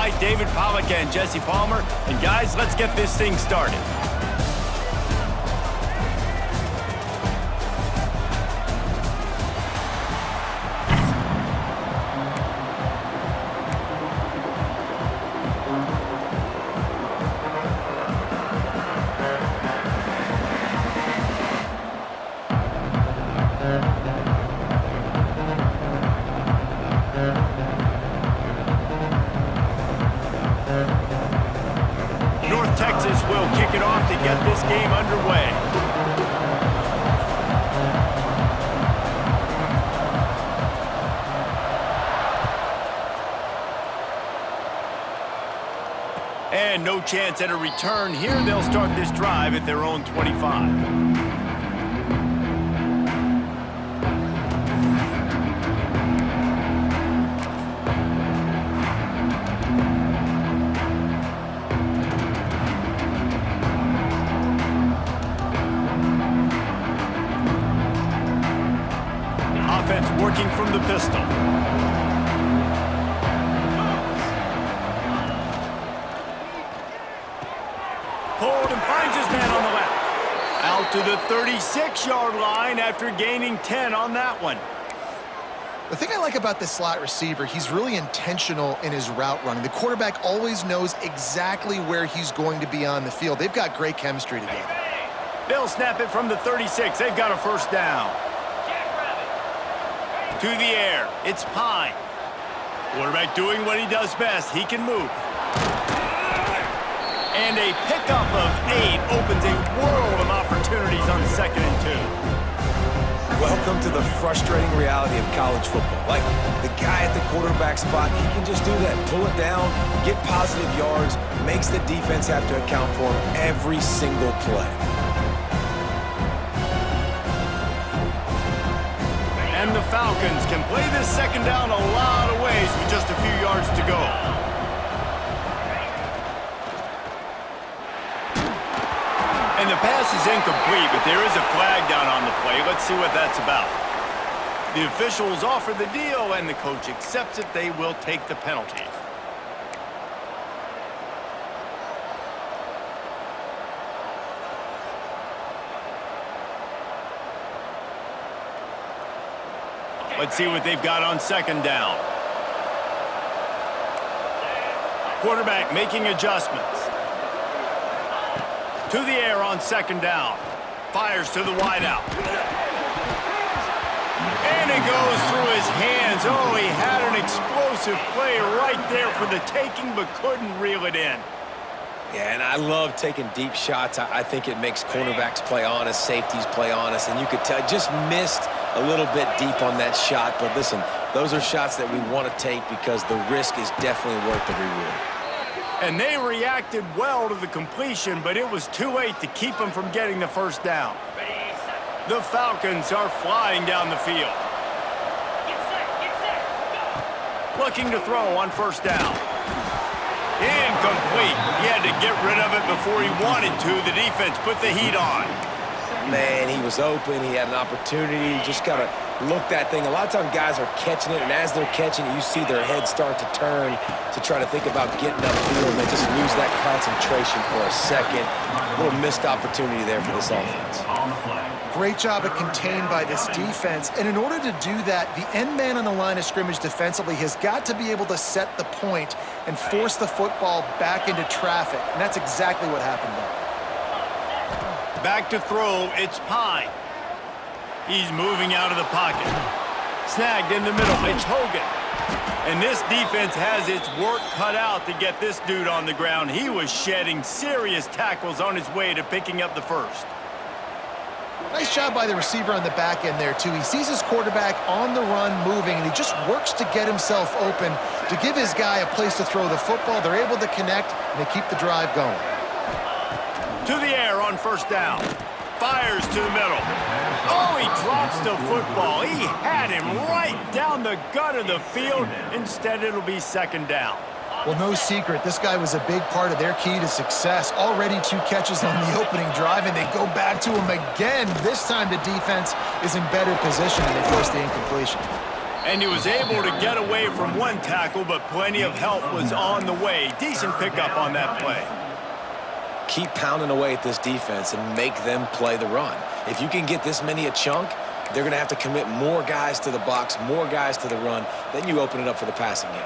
tonight, David Pollock and Jesse Palmer. And guys, let's get this thing started. North Texas will kick it off to get this game underway. And no chance at a return here. They'll start this drive at their own 25. Working from the pistol. Pulled and finds his man on the left. Out to the 36-yard line after gaining 10 on that one. The thing I like about this slot receiver, he's really intentional in his route running. The quarterback always knows exactly where he's going to be on the field. They've got great chemistry together. They'll snap it from the 36. They've got a first down. To the air, it's Pine. Quarterback doing what he does best. He can move. And a pickup of 8 opens a world of opportunities on 2nd and 2. Welcome to the frustrating reality of college football. Like, the guy at the quarterback spot, he can just do that. Pull it down, get positive yards, makes the defense have to account for him every single play. And the Falcons can play this second down a lot of ways with just a few yards to go. And the pass is incomplete, but there is a flag down on the play. Let's see what that's about. The officials offer the deal, and the coach accepts it. They will take the penalty. Let's see what they've got on 2nd down. Quarterback making adjustments. To the air on 2nd down. Fires to the wideout. And it goes through his hands. Oh, he had an explosive play right there for the taking, but couldn't reel it in. Yeah, and I love taking deep shots. I think it makes cornerbacks play honest, safeties play honest, and you could tell just missed a little bit deep on that shot. But listen, those are shots that we want to take because the risk is definitely worth the reward. And they reacted well to the completion, but it was too late to keep them from getting the first down. The Falcons are flying down the field. Looking to throw on 1st down. Incomplete. He had to get rid of it before he wanted to. The defense put the heat on. Man, he was open. He had an opportunity. You just got to look that thing. A lot of times guys are catching it, and as they're catching it, you see their head start to turn to try to think about getting upfield, and they just lose that concentration for a second. A little missed opportunity there for this offense. Great job of contained by this defense. And in order to do that, the end man on the line of scrimmage defensively has got to be able to set the point and force the football back into traffic. And that's exactly what happened there. Back to throw, it's Pine. He's moving out of the pocket. Snagged in the middle, it's Hogan. And this defense has its work cut out to get this dude on the ground. He was shedding serious tackles on his way to picking up the first. Nice job by the receiver on the back end there, too. He sees his quarterback on the run moving, and he just works to get himself open to give his guy a place to throw the football. They're able to connect, and they keep the drive going. To the air on 1st down. Fires to the middle. Oh, he drops the football. He had him right down the gut of the field. Instead, it'll be 2nd down. Well, no secret, this guy was a big part of their key to success. Already 2 catches on the opening drive, and they go back to him again. This time the defense is in better position, and they force the incompletion. And he was able to get away from one tackle, but plenty of help was on the way. Decent pickup on that play. Keep pounding away at this defense and make them play the run. If you can get this many a chunk, they're going to have to commit more guys to the box, more guys to the run. Then you open it up for the passing game.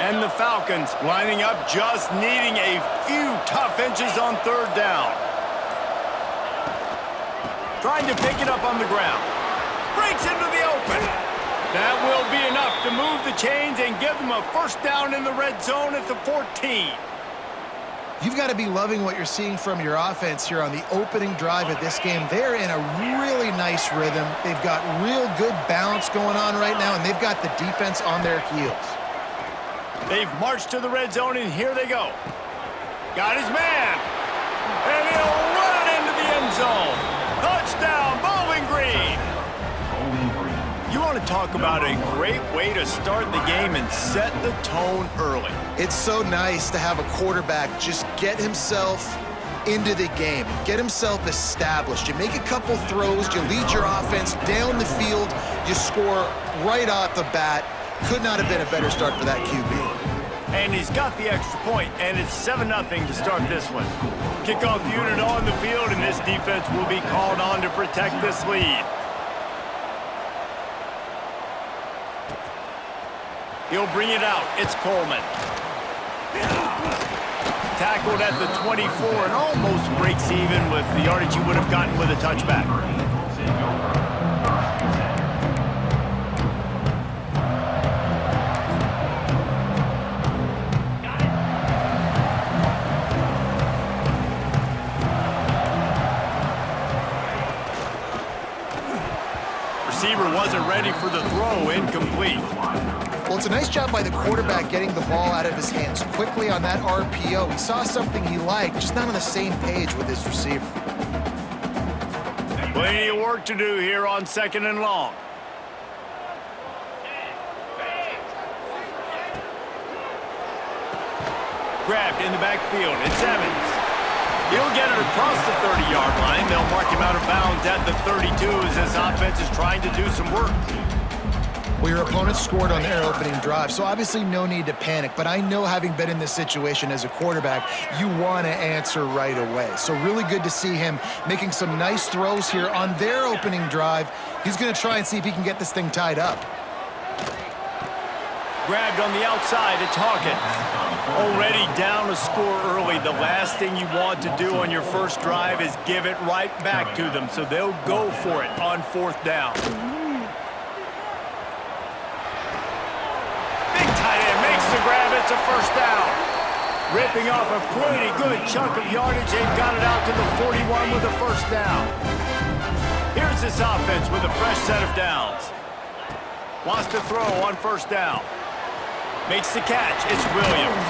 And the Falcons lining up, just needing a few tough inches on third down. Trying to pick it up on the ground. Breaks into the open. That will be enough to move the chains and give them a first down in the red zone at the 14. You've got to be loving what you're seeing from your offense here on the opening drive of this game. They're in a really nice rhythm. They've got real good balance going on right now, and they've got the defense on their heels. They've marched to the red zone, and here they go. Got his man. And he'll run it into the end zone. Touchdown, Bowling Green. You want to talk about a great way to start the game and set the tone early. It's so nice to have a quarterback just get himself into the game, get himself established. You make a couple throws, you lead your offense down the field, you score right off the bat. Could not have been a better start for that QB. And he's got the extra point, and it's 7-0 to start this one. Kickoff unit on the field, and this defense will be called on to protect this lead. He'll bring it out. It's Coleman. Tackled at the 24 and almost breaks even with the yardage he would have gotten with a touchback. Receiver wasn't ready for the throw, incomplete. Well, it's a nice job by the quarterback getting the ball out of his hands quickly on that RPO. He saw something he liked, just not on the same page with his receiver. Plenty of work to do here on 2nd and long. Grabbed in the backfield. It's Evans. He'll get it across the 30-yard line. They'll mark him out of bounds at the 32 as this offense is trying to do some work. Well, your opponent scored on their opening drive, so obviously no need to panic. But I know, having been in this situation as a quarterback, you want to answer right away. So really good to see him making some nice throws here on their opening drive. He's going to try and see if he can get this thing tied up. Grabbed on the outside, it's Hawkins. Already down a score early. The last thing you want to do on your first drive is give it right back to them, so they'll go for it on 4th down. Big tight end makes the grab. It's a first down. Ripping off a pretty good chunk of yardage. They've got it out to the 41 with a first down. Here's this offense with a fresh set of downs. Wants to throw on 1st down. Makes the catch. It's Williams.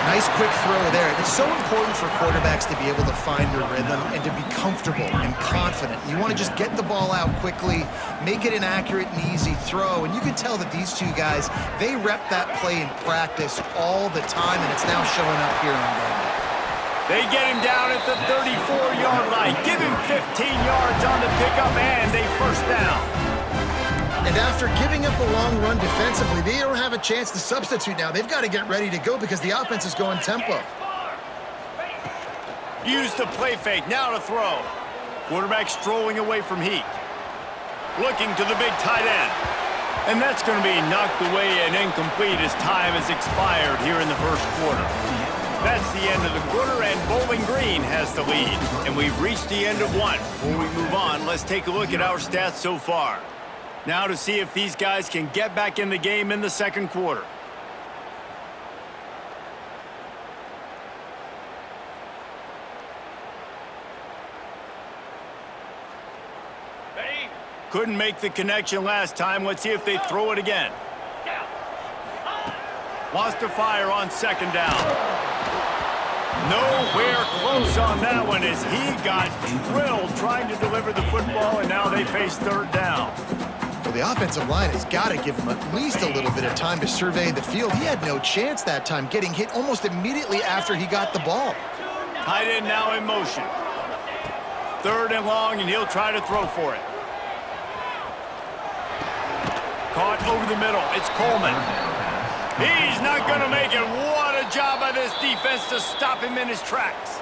Nice quick throw there. It's so important for quarterbacks to be able to find their rhythm and to be comfortable and confident. You want to just get the ball out quickly, make it an accurate and easy throw. And you can tell that these two guys, they rep that play in practice all the time, and it's now showing up here on game day. They get him down at the 34-yard line. Give him 15 yards on the pickup and a first down. And after giving up a long run defensively, they don't have a chance to substitute now. They've got to get ready to go because the offense is going tempo. Use the play fake, now to throw. Quarterback strolling away from Heat. Looking to the big tight end. And that's going to be knocked away and incomplete as time has expired here in the first quarter. That's the end of the quarter, and Bowling Green has the lead. And we've reached the end of one. Before we move on, let's take a look at our stats so far. Now to see if these guys can get back in the game in the second quarter. Couldn't make the connection last time. Let's see if they throw it again. Wants to fire on 2nd down. Nowhere close on that one as he got drilled trying to deliver the football, and now they face 3rd down. Well, the offensive line has got to give him at least a little bit of time to survey the field. He had no chance that time, getting hit almost immediately after he got the ball. Tight end now in motion. 3rd and long, and he'll try to throw for it. Caught over the middle. It's Coleman. He's not going to make it. What a job by this defense to stop him in his tracks.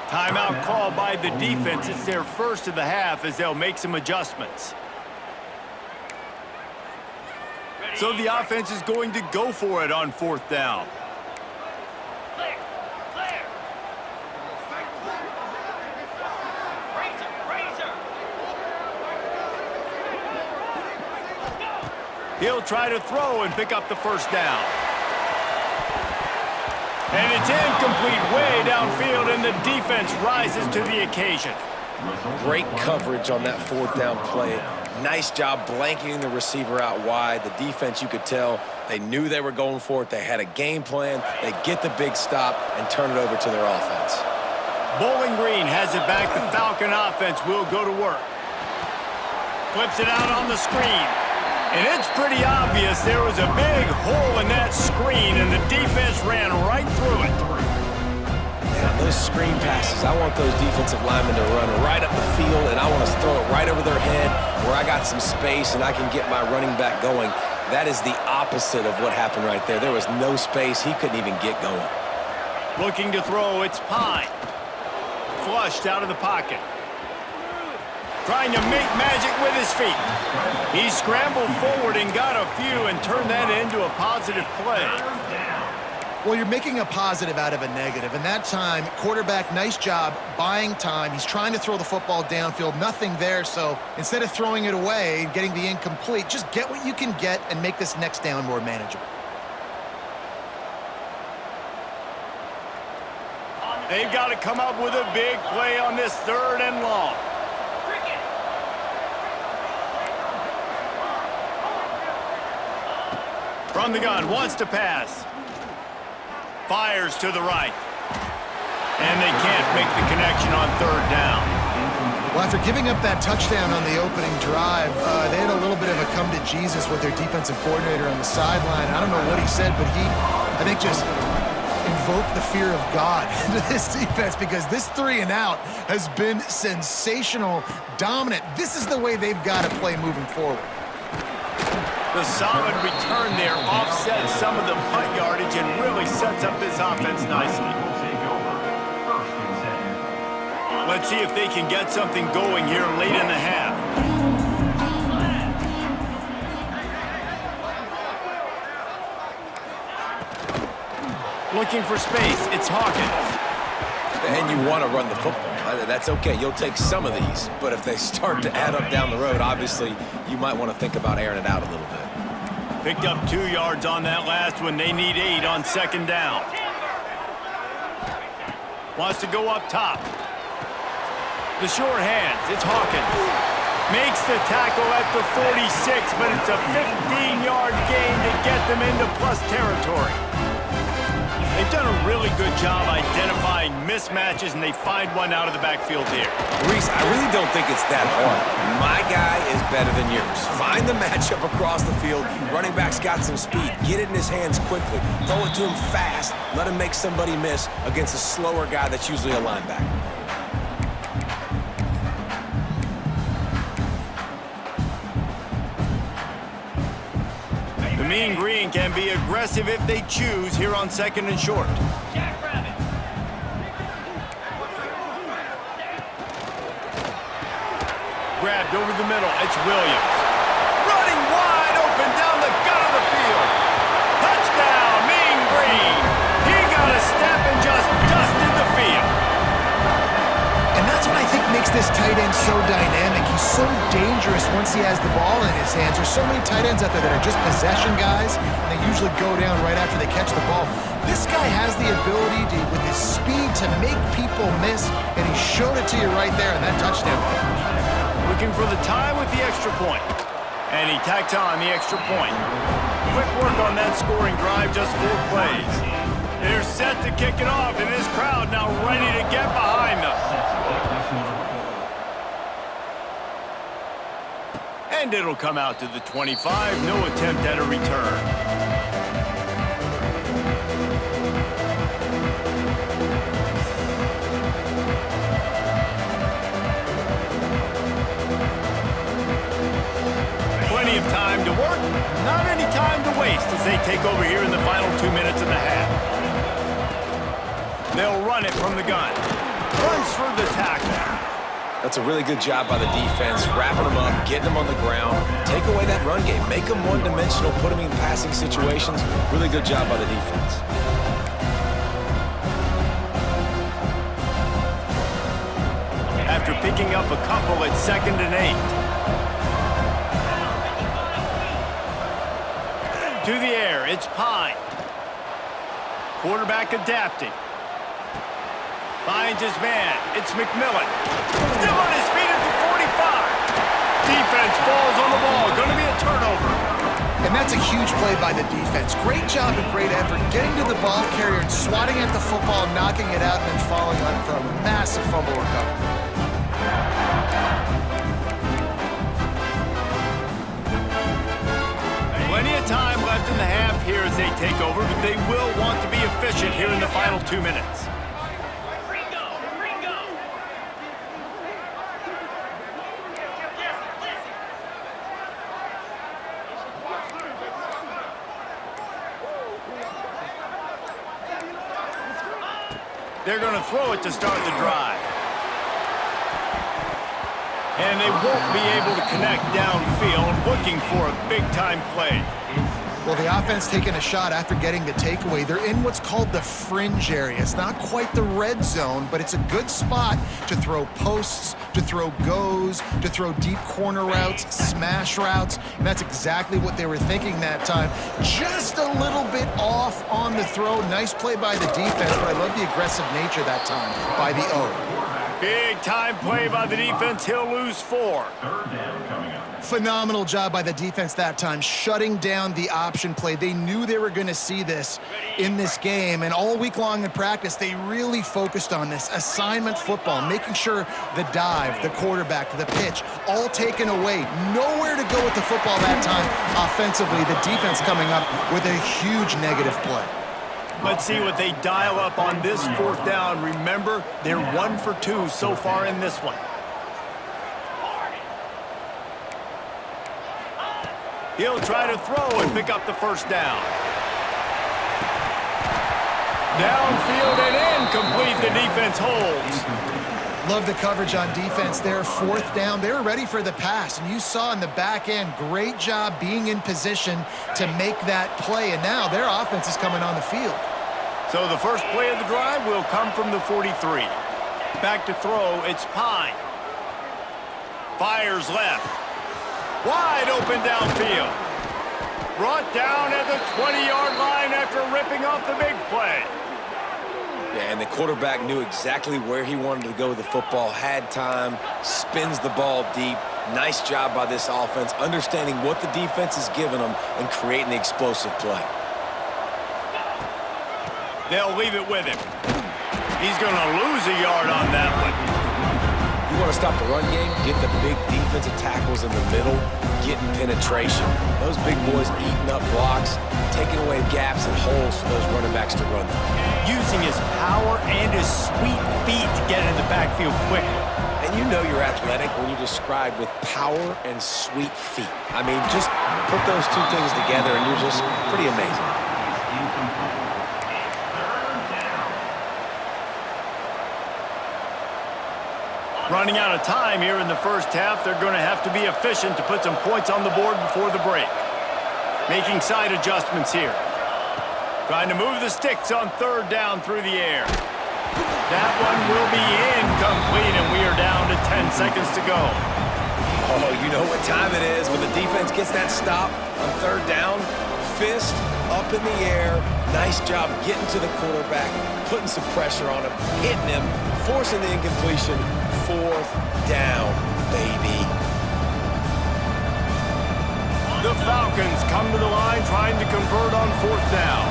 Timeout called by the defense. It's their first of the half as they'll make some adjustments. So the offense is going to go for it on 4th down. He'll try to throw and pick up the first down. And it's incomplete way downfield, and the defense rises to the occasion. Great coverage on that 4th down play. Nice job blanketing the receiver out wide. The defense, you could tell, they knew they were going for it. They had a game plan. They get the big stop and turn it over to their offense. Bowling Green has it back. The Falcon offense will go to work. Flips it out on the screen. And it's pretty obvious there was a big hole in that screen, and the defense ran right through it. Yeah, those screen passes, I want those defensive linemen to run right up the field, and I want to throw it right over their head where I got some space and I can get my running back going. That is the opposite of what happened right there. There was no space. He couldn't even get going. Looking to throw, it's Pine. Flushed out of the pocket. Trying to make magic with his feet. He scrambled forward and got a few and turned that into a positive play. Well, you're making a positive out of a negative, and that time, quarterback, nice job buying time. He's trying to throw the football downfield, nothing there, so instead of throwing it away and getting the incomplete, just get what you can get and make this next down more manageable. They've got to come up with a big play on this 3rd and long. From the gun, wants to pass. Fires to the right. And they can't make the connection on 3rd down. Well, after giving up that touchdown on the opening drive, they had a little bit of a come to Jesus with their defensive coordinator on the sideline. I don't know what he said, but he, I think, just invoked the fear of God into this defense, because this 3 and out has been sensational, dominant. This is the way they've got to play moving forward. The solid return there offsets some of the punt yardage and really sets up this offense nicely. Let's see if they can get something going here late in the half. Looking for space, it's Hawkins. And you want to run the football. That's okay. You'll take some of these. But if they start to add up down the road, obviously, you might want to think about airing it out a little bit. Picked up 2 yards on that last one. They need 8 on 2nd down. Wants to go up top. The short hands. It's Hawkins. Makes the tackle at the 46, but it's a 15-yard gain to get them into plus territory. They've done a really good job identifying mismatches, and they find one out of the backfield here. Reese, I really don't think it's that hard. My guy is better than yours. Find the matchup across the field. Running back's got some speed. Get it in his hands quickly. Throw it to him fast. Let him make somebody miss against a slower guy that's usually a linebacker. The Mean Green can be aggressive if they choose here on 2nd and short. Grabbed over the middle. It's Williams. Running wide open down the gut of the field. Touchdown, Mean Green. He got a step and just dusted the field. And that's what I think makes this tight end so dynamic. He's so dangerous once he has the ball in his hands. There's so many tight ends out there that are just possession guys, and they usually go down right after they catch the ball. This guy has the ability to, with his speed, to make people miss, and he showed it to you right there in that touchdown catch. Looking for the tie with the extra point. And he tacks on the extra point. Quick work on that scoring drive, just 4 plays. They're set to kick it off, and this crowd now ready to get behind them. And it'll come out to the 25. No attempt at a return. Plenty of time to work as they take over here in the final 2 minutes of the half. They'll run it from the gun. Runs for the tackle. That's a really good job by the defense, wrapping them up, getting them on the ground. Take away that run game. Make them one-dimensional, put them in passing situations. Really good job by the defense. After picking up a couple at 2nd and 8. To the air, it's Pine. Quarterback adapting. Finds his man. It's McMillan. Still on his feet at the 45. Defense falls on the ball. Going to be a turnover. And that's a huge play by the defense. Great job and great effort getting to the ball carrier and swatting at the football, knocking it out, and then following on for a massive fumble recovery. Plenty of time left in the half here as they take over, but they will want to be efficient here in the final 2 minutes. They're going to throw it to start the drive. And they won't be able to connect downfield, looking for a big-time play. Well, the offense taking a shot after getting the takeaway. They're in what's called the fringe area. It's not quite the red zone, but it's a good spot to throw posts, to throw goes, to throw deep corner routes, smash routes, and that's exactly what they were thinking that time. Just a little bit off on the throw. Nice play by the defense, but I love the aggressive nature that time by the O. Big-time play by the defense. He'll lose 4. Phenomenal job by the defense that time, shutting down the option play. They knew they were going to see this in this game, and all week long in practice, they really focused on this assignment football, making sure the dive, the quarterback, the pitch, all taken away. Nowhere to go with the football that time offensively. The defense coming up with a huge negative play. Let's see what they dial up on this 4th down. Remember, they're 1 for 2 so far in this one. He'll try to throw and pick up the first down. Downfield and incomplete. The defense holds. Love the coverage on defense there. 4th down. They were ready for the pass, and you saw in the back end, great job being in position to make that play, and now their offense is coming on the field. So the first play of the drive will come from the 43. Back to throw, it's Pine. Fires left. Wide open downfield. Brought down at the 20-yard line after ripping off the big play. Yeah, and the quarterback knew exactly where he wanted to go with the football, had time, spins the ball deep. Nice job by this offense, understanding what the defense is giving them and creating the explosive play. They'll leave it with him. He's going to lose a yard on that one. You want to stop the run game? Get the big defensive tackles in the middle, getting penetration. Those big boys eating up blocks, taking away gaps and holes for those running backs to run through. Using his power and his sweet feet to get in the backfield quickly. And you know you're athletic when you describe with power and sweet feet. I mean, just put those two things together and you're just pretty amazing. Running out of time here in the first half, they're going to have to be efficient to put some points on the board before the break. Making side adjustments here. Trying to move the sticks on 3rd down through the air. That one will be incomplete, and we are down to 10 seconds to go. Oh, you know what time it is when the defense gets that stop on 3rd down. Fist up in the air. Nice job getting to the quarterback, putting some pressure on him, hitting him, forcing the incompletion. 4th down, baby. The Falcons come to the line trying to convert on 4th down.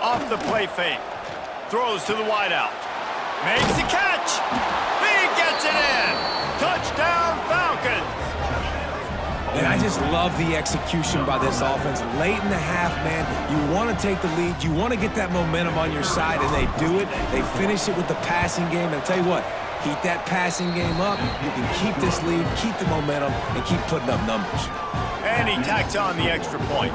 Off the play fake. Throws to the wideout. Makes the catch. He gets it in. Touchdown, Falcons. And I just love the execution by this offense. Late in the half, man, you want to take the lead. You want to get that momentum on your side, and they do it. They finish it with the passing game. And I'll tell you what, Keep that passing game up. You can keep this lead, keep the momentum, and keep putting up numbers. And he tacks on the extra point.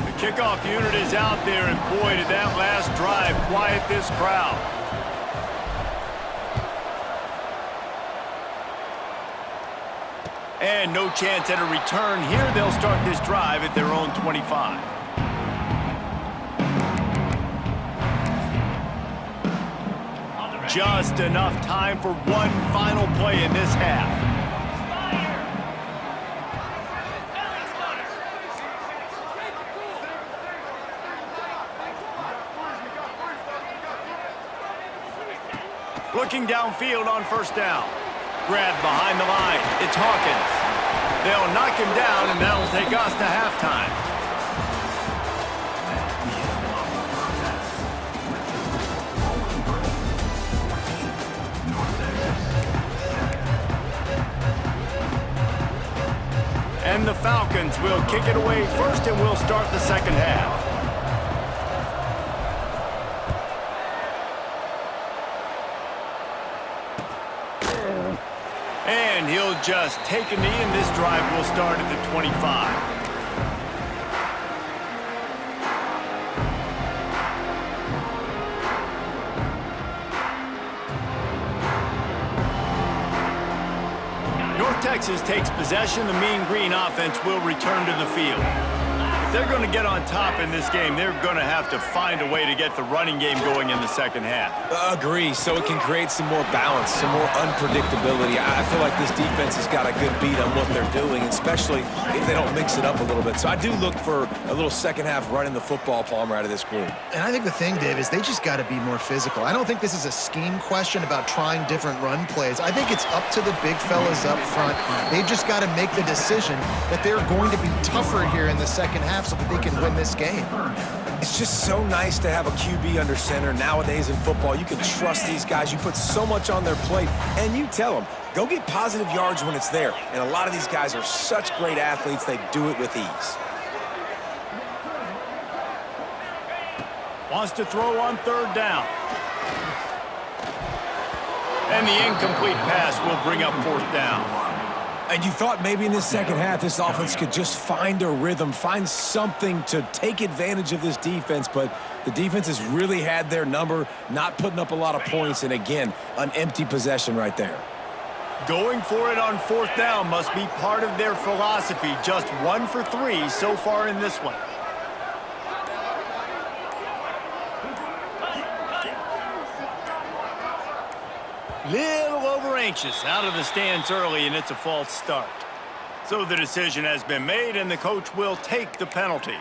The kickoff unit is out there, and boy, did that last drive quiet this crowd. And no chance at a return here. They'll start this drive at their own 25. Just enough time for one final play in this half. Looking downfield on first down. Grabbed behind the line. It's Hawkins. They'll knock him down, and that'll take us to halftime. And the Falcons will kick it away first, and we'll start the second half. And he'll just take a knee, and this drive will start at the 25. North Texas takes possession. The Mean Green offense will return to the field. If they're going to get on top in this game, they're going to have to find a way to get the running game going in the second half. Agree, so it can create some more balance, some more unpredictability. I feel like this defense has got a good beat on what they're doing, especially if they don't mix it up a little bit. So I do look for a little second half running the football, Palmer, out of this group. And I think the thing, Dave, is they just got to be more physical. I don't think this is a scheme question about trying different run plays. I think it's up to the big fellas up front. They've just got to make the decision that they're going to be tougher here in the second half so that they can win this game. It's just so nice to have a QB under center. Nowadays in football, you can trust these guys. You put so much on their plate, and you tell them, go get positive yards when it's there. And a lot of these guys are such great athletes, they do it with ease. Wants to throw on third down. And the incomplete pass will bring up fourth down. And you thought maybe in this second half, this offense could just find a rhythm, find something to take advantage of this defense, but the defense has really had their number, not putting up a lot of points, and again, an empty possession right there. Going for it on fourth down must be part of their philosophy. Just 1 for 3 so far in this one. Little over anxious out of the stands early, and it's a false start. So the decision has been made, and the coach will take the penalty.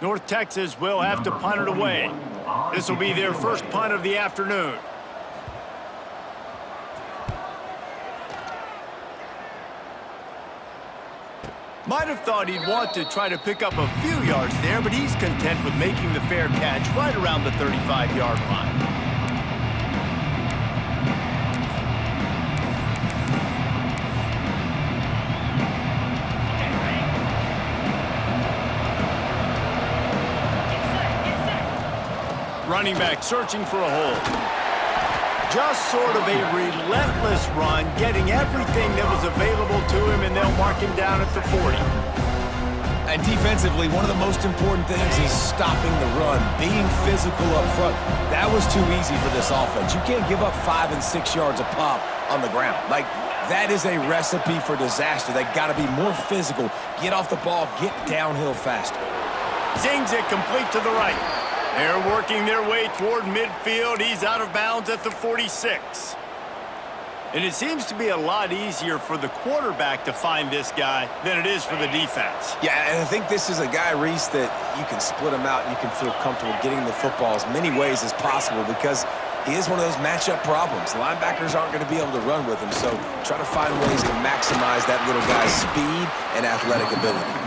North Texas will have to punt it away. This will be their first punt of the afternoon. Might have thought he'd want to try to pick up a few yards there, but he's content with making the fair catch right around the 35-yard line. Running back searching for a hole. Just sort of a relentless run, getting everything that was available to him, and they'll mark him down at the 40. And defensively, one of the most important things is stopping the run, being physical up front. That was too easy for this offense. You can't give up 5 and 6 yards a pop on the ground. Like, that is a recipe for disaster. They got to be more physical, get off the ball, get downhill faster. Zings it complete to the right. They're working their way toward midfield. He's out of bounds at the 46. And it seems to be a lot easier for the quarterback to find this guy than it is for the defense. Yeah, and I think this is a guy, Reese, that you can split him out and you can feel comfortable getting the football as many ways as possible because he is one of those matchup problems. Linebackers aren't going to be able to run with him, so try to find ways to maximize that little guy's speed and athletic ability.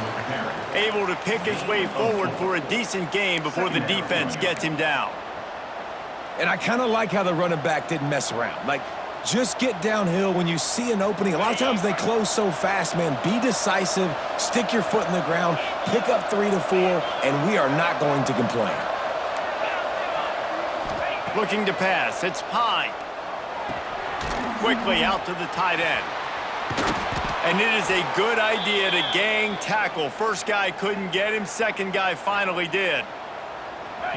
Able to pick his way forward for a decent game before the defense gets him down. And I kind of like how the running back didn't mess around. Like, just get downhill when you see an opening. A lot of times they close so fast, man. Be decisive, stick your foot in the ground, pick up 3 to 4, and we are not going to complain. Looking to pass. It's Pine. Quickly out to the tight end. And it is a good idea to gang tackle. First guy couldn't get him. Second guy finally did.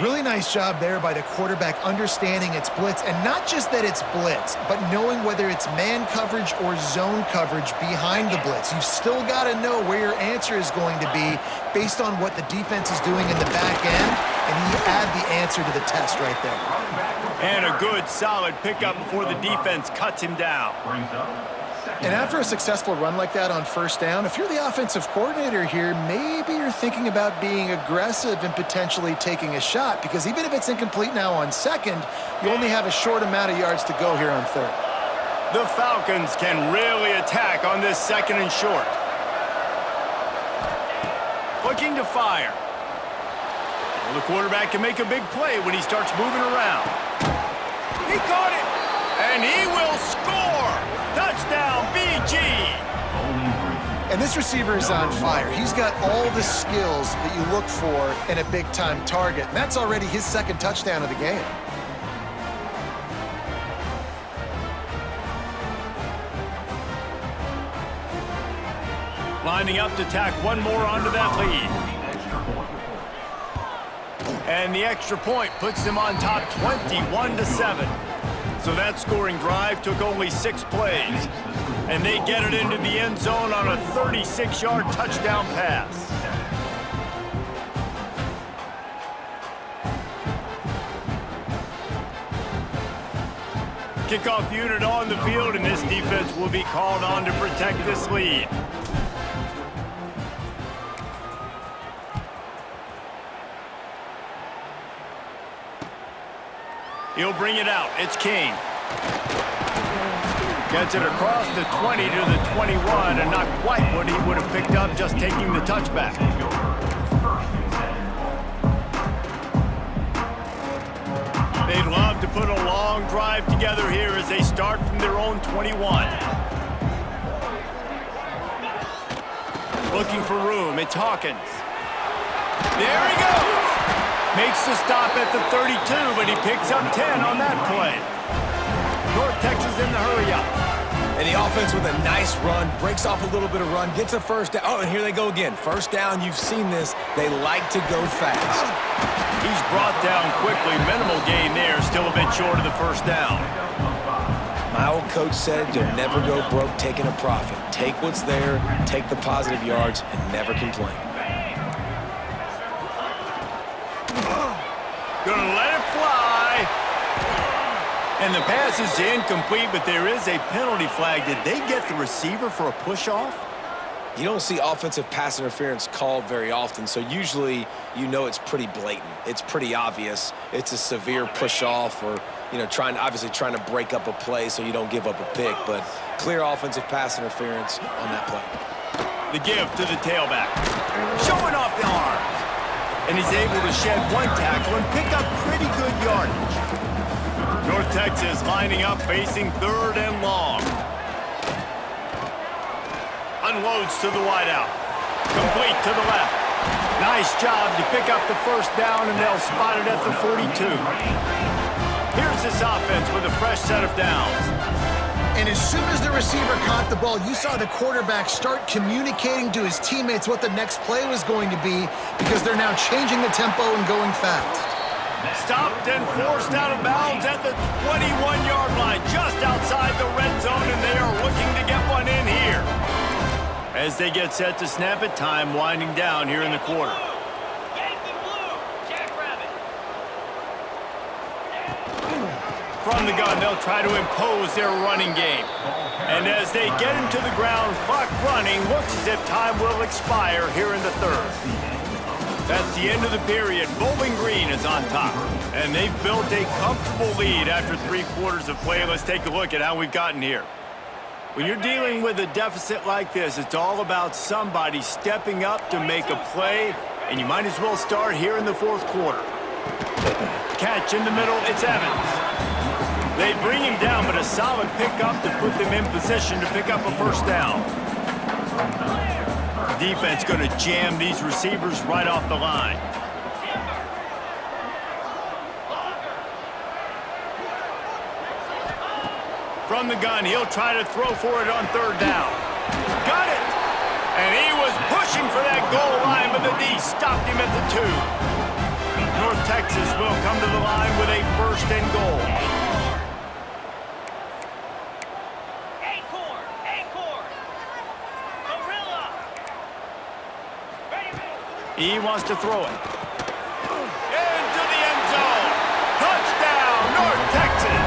Really nice job there by the quarterback understanding it's blitz, and not just that it's blitz, but knowing whether it's man coverage or zone coverage behind the blitz. You've still got to know where your answer is going to be based on what the defense is doing in the back end, and you add the answer to the test right there. And a good, solid pickup before the defense cuts him down. And after a successful run like that on first down, if you're the offensive coordinator here, maybe you're thinking about being aggressive and potentially taking a shot, because even if it's incomplete now on second, you only have a short amount of yards to go here on third. The Falcons can really attack on this second and short. Looking to fire. Well, the quarterback can make a big play when he starts moving around. He caught it, and he will score. Touchdown, BG! And this receiver is on fire. He's got all the skills that you look for in a big-time target, and that's already his second touchdown of the game. Lining up to tack one more onto that lead. And the extra point puts them on top 21-7. So that scoring drive took only 6 plays. And they get it into the end zone on a 36-yard touchdown pass. Kickoff unit on the field, and this defense will be called on to protect this lead. He'll bring it out. It's King. Gets it across the 20 to the 21, and not quite what he would have picked up just taking the touchback. They'd love to put a long drive together here as they start from their own 21. Looking for room. It's Hawkins. There he goes. Makes the stop at the 32, but he picks up 10 on that play. North Texas in the hurry-up. And the offense with a nice run, breaks off a little bit of run, gets a first down. Oh, and here they go again. First down, you've seen this. They like to go fast. He's brought down quickly. Minimal gain there, still a bit short of the first down. My old coach said you'll never go broke taking a profit. Take what's there, take the positive yards, and never complain. Gonna let it fly. And the pass is incomplete, but there is a penalty flag. Did they get the receiver for a push-off? You don't see offensive pass interference called very often, so usually you know it's pretty blatant. It's pretty obvious. It's a severe push-off or, you know, obviously trying to break up a play so you don't give up a pick, but clear offensive pass interference on that play. The give to the tailback. Showing off the arms. And he's able to shed one tackle and pick up pretty good yardage. North Texas lining up, facing third and long. Unloads to the wideout. Complete to the left. Nice job to pick up the first down, and they'll spot it at the 42. Here's this offense with a fresh set of downs. And as soon as the receiver caught the ball, you saw the quarterback start communicating to his teammates what the next play was going to be, because they're now changing the tempo and going fast. Stopped and forced out of bounds at the 21-yard line, just outside the red zone, and they are looking to get one in here. As they get set to snap it, time winding down here in the quarter. From the gun, they'll try to impose their running game. And as they get into the ground, clock running, looks as if time will expire here in the third. That's the end of the period. Bowling Green is on top. And they've built a comfortable lead after 3 quarters of play. Let's take a look at how we've gotten here. When you're dealing with a deficit like this, it's all about somebody stepping up to make a play, and you might as well start here in the 4th quarter. Catch in the middle, it's Evans. They bring him down, but a solid pickup to put them in position to pick up a first down. Defense going to jam these receivers right off the line. From the gun, he'll try to throw for it on third down. Got it! And he was pushing for that goal line, but the D stopped him at the 2. North Texas will come to the line with a 1st and goal. He wants to throw it. Into the end zone. Touchdown, North Texas.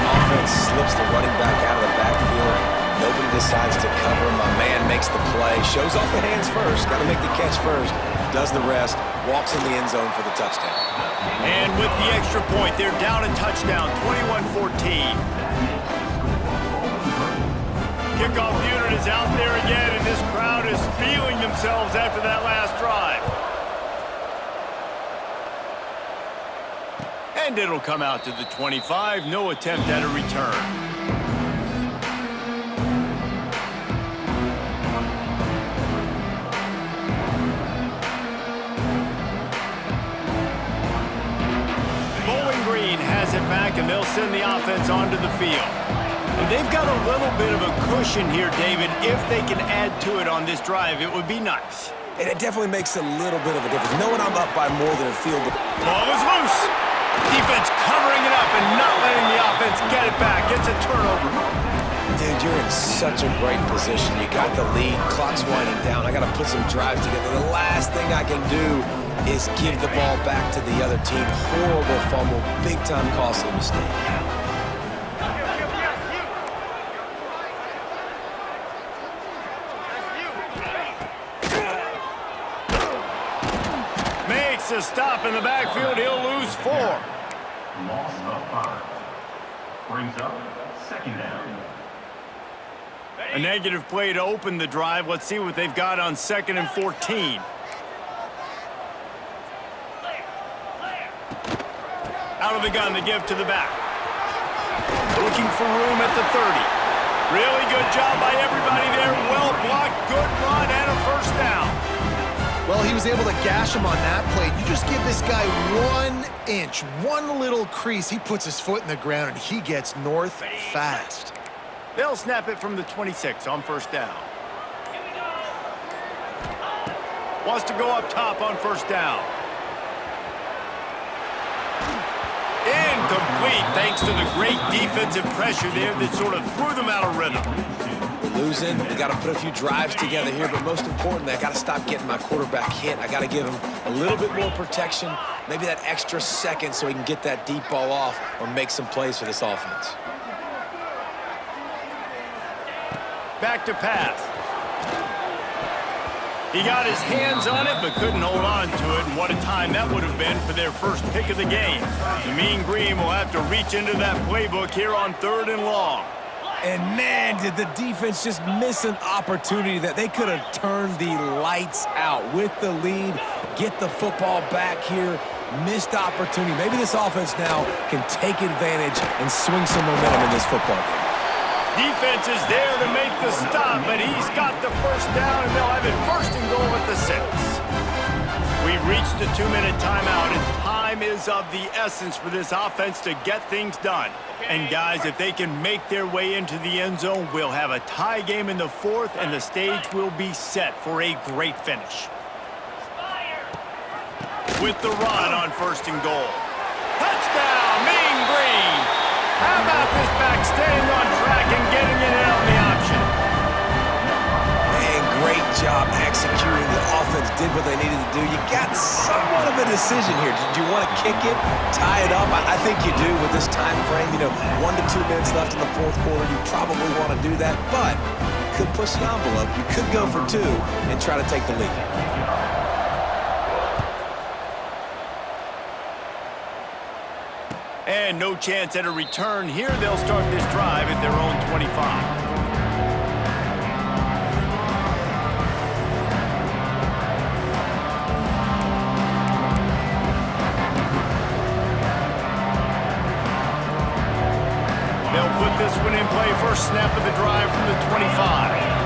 Offense slips the running back out of the backfield. Nobody decides to cover. My man makes the play. Shows off the hands first. Got to make the catch first. Does the rest. Walks in the end zone for the touchdown. And with the extra point, they're down a touchdown, 21-14. Kickoff unit is out there again, and this crowd is feeling themselves after that last drive. And it'll come out to the 25. No attempt at a return. Bowling Green has it back, and they'll send the offense onto the field. And they've got a little bit of a cushion here, David. If they can add to it on this drive, it would be nice. And it definitely makes a little bit of a difference. Knowing I'm up by more than a field goal. Ball is loose. Defense covering it up and not letting the offense get it back. It's a turnover. Dude, you're in such a great position. You got the lead. Clock's winding down. I got to put some drives together. The last thing I can do is give the ball back to the other team. Horrible fumble. Big-time costly mistake. A stop in the backfield. He'll lose 4. Loss of 5. Brings up 2nd down. A negative play to open the drive. Let's see what they've got on 2nd and 14. Out of the gun to give to the back. Looking for room at the 30. Really good job by everybody there. Well blocked, good run, and a 1st down. Well, he was able to gash him on that play. You just give this guy 1 inch, one little crease. He puts his foot in the ground, and he gets north fast. They'll snap it from the 26 on 1st down. Wants to go up top on 1st down. Incomplete, thanks to the great defensive pressure there that sort of threw them out of rhythm. Losing, we got to put a few drives together here, but most importantly, I got to stop getting my quarterback hit. I got to give him a little bit more protection, maybe that extra second so he can get that deep ball off or make some plays for this offense. Back to pass. He got his hands on it, but couldn't hold on to it, and what a time that would have been for their first pick of the game. The Mean Green will have to reach into that playbook here on 3rd and long. And man, did the defense just miss an opportunity that they could have turned the lights out with the lead, get the football back here, missed opportunity. Maybe this offense now can take advantage and swing some momentum in this football game. Defense is there to make the stop, but he's got the 1st down, and they'll have it 1st and goal at the 6. We've reached the 2-minute timeout, and time is of the essence for this offense to get things done. And guys, if they can make their way into the end zone, we'll have a tie game in the 4th, and the stage will be set for a great finish. With the run on 1st and goal. Touchdown, Mean Green! How about this back staying on track and getting it in on the option? And great job executing. The offense did what they needed to do. You got somewhat of a decision here. Did you want to kick it, tie it up? I think you do with this time frame. 1 to 2 minutes left in the 4th quarter. You probably want to do that, but you could push the envelope. You could go for 2 and try to take the lead. And no chance at a return here. They'll start this drive at their own 25. This one in play, first snap of the drive from the 25.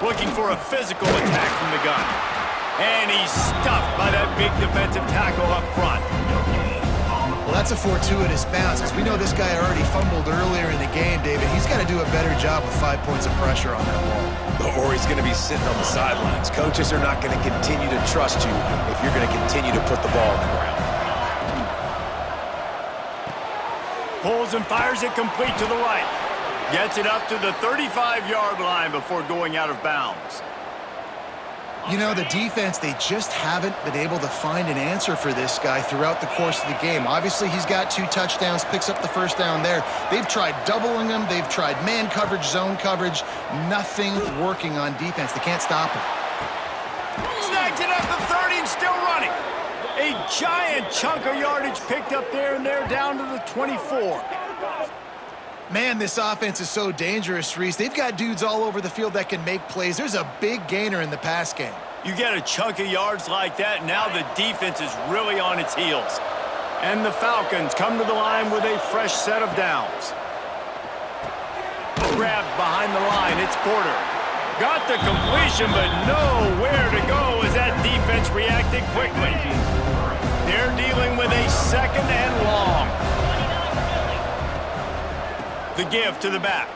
Looking for a physical attack from the gun. And he's stuffed by that big defensive tackle up front. Well, that's a fortuitous bounce, because we know this guy already fumbled earlier in the game, David. He's got to do a better job with 5 points of pressure on that ball. Or he's going to be sitting on the sidelines. Coaches are not going to continue to trust you if you're going to continue to put the ball on the ground. Pulls and fires it complete to the right. Gets it up to the 35-yard line before going out of bounds. You know, the defense, they just haven't been able to find an answer for this guy throughout the course of the game. Obviously, he's got 2 touchdowns, picks up the first down there. They've tried doubling him. They've tried man coverage, zone coverage. Nothing working on defense. They can't stop him. Snags it at the 30 and still running. A giant chunk of yardage picked up there, and they're down to the 24. Man, this offense is so dangerous, Reese. They've got dudes all over the field that can make plays. There's a big gainer in the pass game. You get a chunk of yards like that, now the defense is really on its heels. And the Falcons come to the line with a fresh set of downs. Grabbed behind the line, it's Porter. Got the completion, but nowhere to go as that defense reacted quickly. They're dealing with a second and long. The give to the back.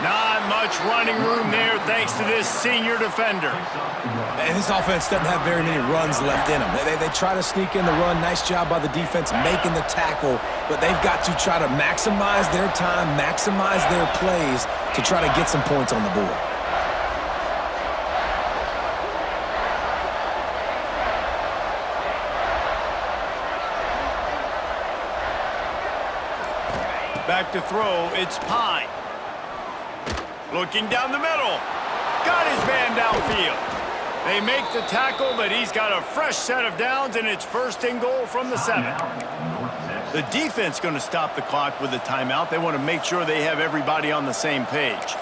Not much running room there thanks to this senior defender. And this offense doesn't have very many runs left in them. They try to sneak in the run. Nice job by the defense making the tackle, but they've got to try to maximize their time, maximize their plays to try to get some points on the board. Back to throw, it's Pine. Looking down the middle. Got his man downfield. They make the tackle, but he's got a fresh set of downs, and it's first and goal from the 7. The defense going to stop the clock with a timeout. They want to make sure they have everybody on the same page.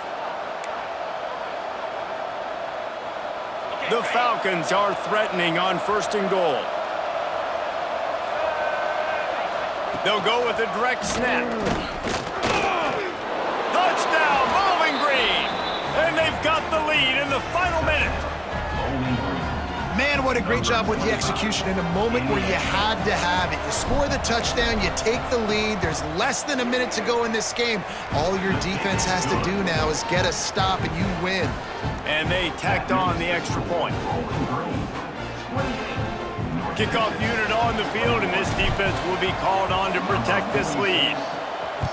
The Falcons are threatening on first and goal. They'll go with a direct snap. Touchdown, Bowling Green! And they've got the lead in the final minute. Man, what a great job with the execution in a moment where you had to have it. You score the touchdown, you take the lead. There's less than a minute to go in this game. All your defense has to do now is get a stop and you win. And they tacked on the extra point. Kickoff unit on the field, and this defense will be called on to protect this lead.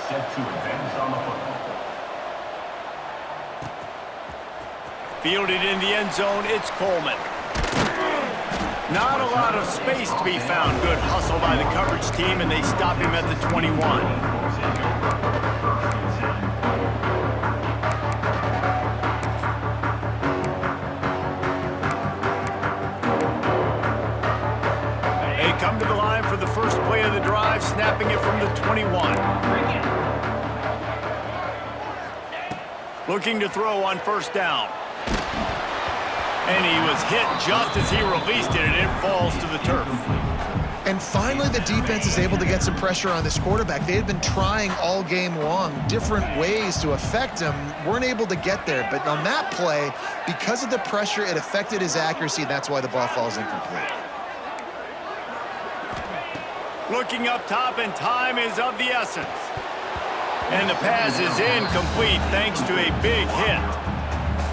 Set to advance on the football. Fielded in the end zone, it's Coleman. Not a lot of space to be found. Good hustle by the coverage team, and they stop him at the 21. Come to the line for the first play of the drive, snapping it from the 21. Looking to throw on first down. And he was hit just as he released it, and it falls to the turf. And finally, the defense is able to get some pressure on this quarterback. They had been trying all game long different ways to affect him, weren't able to get there. But on that play, because of the pressure, it affected his accuracy, and that's why the ball falls incomplete. Looking up top, and time is of the essence. And the pass is incomplete thanks to a big hit.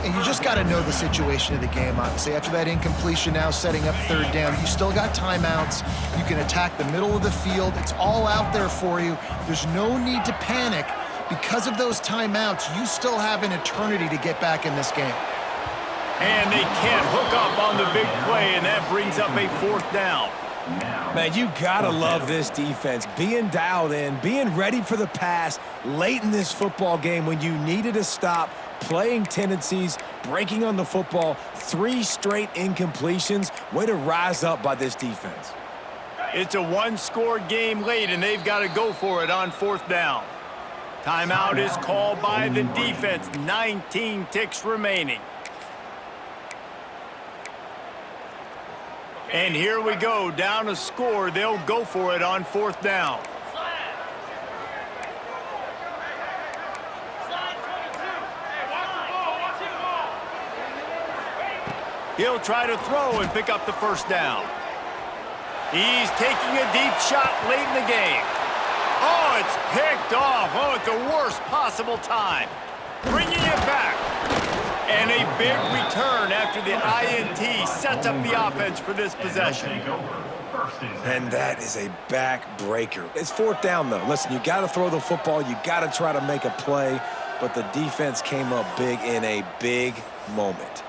And you just got to know the situation of the game, obviously. After that incompletion, now setting up third down, you still got timeouts. You can attack the middle of the field. It's all out there for you. There's no need to panic. Because of those timeouts, you still have an eternity to get back in this game. And they can't hook up on the big play, and that brings up a fourth down. Man, you gotta love this defense. Being dialed in, being ready for the pass late in this football game when you needed a stop, playing tendencies, breaking on the football, 3 straight incompletions. Way to rise up by this defense. It's a one-score game late, and they've got to go for it on fourth down. Timeout is called by the defense. 19 ticks remaining. And here we go, down a score. They'll go for it on fourth down. He'll try to throw and pick up the first down. He's taking a deep shot late in the game. Oh, it's picked off. Oh, at the worst possible time. Bringing it back. And a big return after the INT sets up the offense for this possession. And that is a back-breaker. It's fourth down, though. Listen, you got to throw the football. You got to try to make a play. But the defense came up big in a big moment.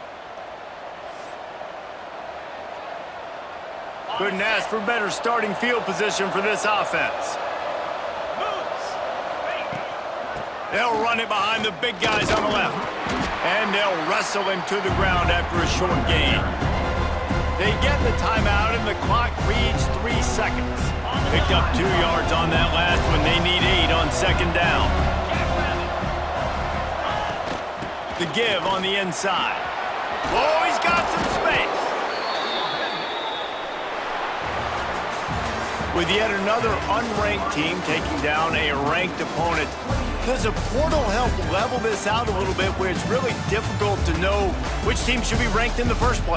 Couldn't ask for better starting field position for this offense. They'll run it behind the big guys on the left. And they'll wrestle him to the ground after a short gain. They get the timeout, and the clock reads 3 seconds. Picked up 2 yards on that last one. They need 8 on second down. The give on the inside. Oh, he's got some space. With yet another unranked team taking down a ranked opponent, does a portal help level this out a little bit where it's really difficult to know which team should be ranked in the first place?